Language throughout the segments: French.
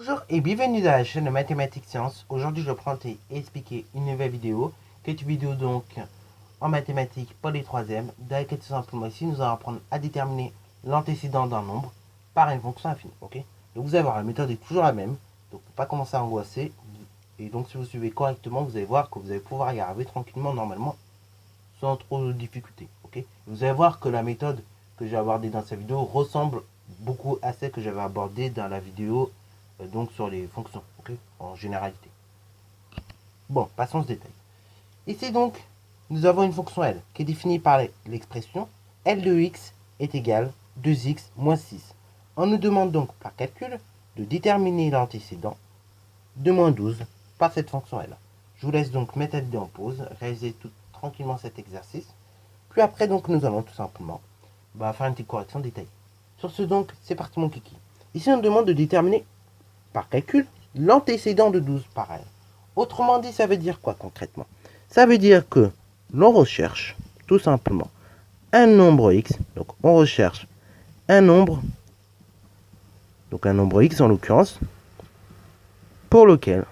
Bonjour et bienvenue dans la chaîne de Mathématiques Sciences. Aujourd'hui, je vais présenter et expliquer une nouvelle vidéo, qui est une vidéo donc en mathématiques pour les troisièmes, dans laquelle tout simplement ici, nous allons apprendre à déterminer l'antécédent d'un nombre par une fonction infinie. Ok, donc vous allez voir, la méthode est toujours la même, donc faut pas commencer à angoisser. Et donc si vous suivez correctement, vous allez voir que vous allez pouvoir y arriver tranquillement, normalement, sans trop de difficultés. Ok, vous allez voir que la méthode que j'ai abordée dans cette vidéo ressemble beaucoup à celle que j'avais abordée dans la vidéo donc sur les fonctions, ok, en généralité. Bon, passons au détail. Ici donc, nous avons une fonction L qui est définie par l'expression L de x est égal 2x moins 6. On nous demande donc par calcul de déterminer l'antécédent de moins 12 par cette fonction L. Je vous laisse donc mettre la vidéo en pause, réaliser tout tranquillement cet exercice. Puis après donc nous allons tout simplement faire une petite correction détaillée. Sur ce donc, c'est parti mon kiki. Ici on nous demande de déterminer par calcul l'antécédent de 12 par L. Autrement dit, ça veut dire quoi concrètement? Ça veut dire que l'on recherche tout simplement un nombre x, donc on recherche un nombre, donc un nombre x en l'occurrence, pour lequel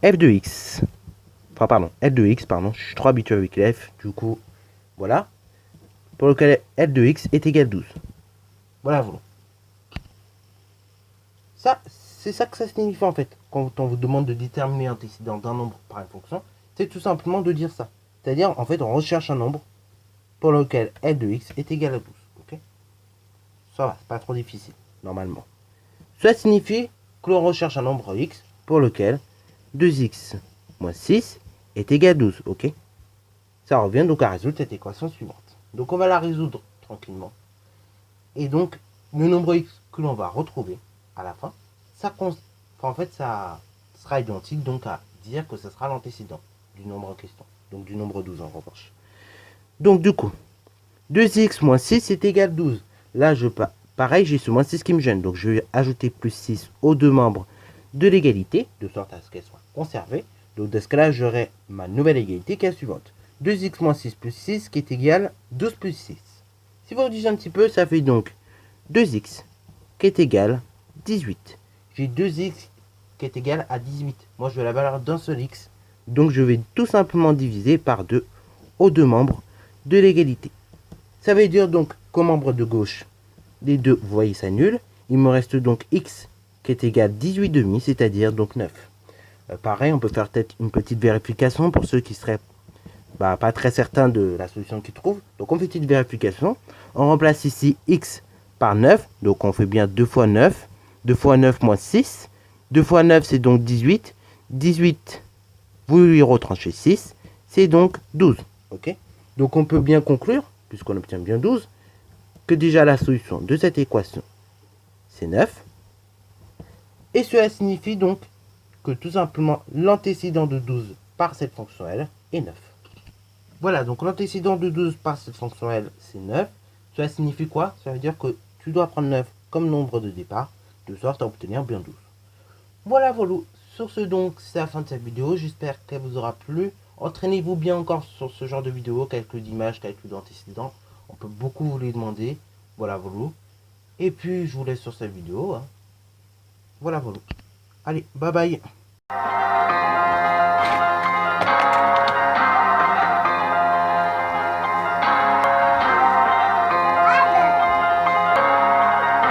f de x, enfin pardon, L de x, pardon, je suis trop habitué avec les f, du coup, voilà, pour lequel L de x est égal à 12. Voilà, voilà. Ça, c'est ça que ça signifie en fait. Quand on vous demande de déterminer l'antécédent d'un nombre par une fonction, c'est tout simplement de dire ça. C'est-à-dire, en fait, on recherche un nombre pour lequel L de x est égal à 12. Ok, ça va, c'est pas trop difficile, normalement. Cela signifie que l'on recherche un nombre x pour lequel 2x moins 6 est égal à 12. Ok, ça revient donc à résoudre cette équation suivante. Donc, on va la résoudre tranquillement. Et donc, le nombre x que l'on va retrouver à la fin, ça sera identique donc à dire que ce sera l'antécédent du nombre en question, donc du nombre 12 en revanche. Donc du coup, 2x moins 6 est égal à 12. Là, pareil, j'ai ce moins 6 qui me gêne, donc je vais ajouter plus 6 aux deux membres de l'égalité, de sorte à ce qu'elle soit conservée. Donc dans ce cas-là, j'aurai ma nouvelle égalité qui est la suivante. 2x moins 6 plus 6 qui est égal à 12 plus 6. Si vous rédigez un petit peu, ça fait donc 2x qui est égal à 18. J'ai 2x qui est égal à 18. Moi, je veux la valeur d'un seul x. Donc, je vais tout simplement diviser par 2 aux deux membres de l'égalité. Ça veut dire donc qu'au membre de gauche, les deux, vous voyez, ça nul. Il me reste donc x qui est égal à 18 demi, c'est-à-dire donc 9. Pareil, on peut faire peut-être une petite vérification pour ceux qui seraient pas très certains de la solution qu'ils trouvent. Donc, on fait une petite vérification. On remplace ici x par 9. Donc, on fait bien 2 fois 9. 2 fois 9 moins 6. 2 fois 9, c'est donc 18. 18, vous lui retranchez 6. C'est donc 12. Ok, donc, on peut bien conclure, puisqu'on obtient bien 12, que déjà la solution de cette équation, c'est 9. Et cela signifie donc que tout simplement l'antécédent de 12 par cette fonction L est 9. Voilà, donc l'antécédent de 12 par cette fonction L, c'est 9. Cela signifie quoi? Ça veut dire que tu dois prendre 9 comme nombre de départ, de sorte à obtenir bien 12. Voilà, voilà. Sur ce donc, c'est la fin de cette vidéo. J'espère qu'elle vous aura plu. Entraînez-vous bien encore sur ce genre de vidéo, calcul d'images, calcul d'antécédents. On peut beaucoup vous les demander. Voilà, voilà. Et puis, je vous laisse sur cette vidéo. Voilà, voilà. Allez, bye bye.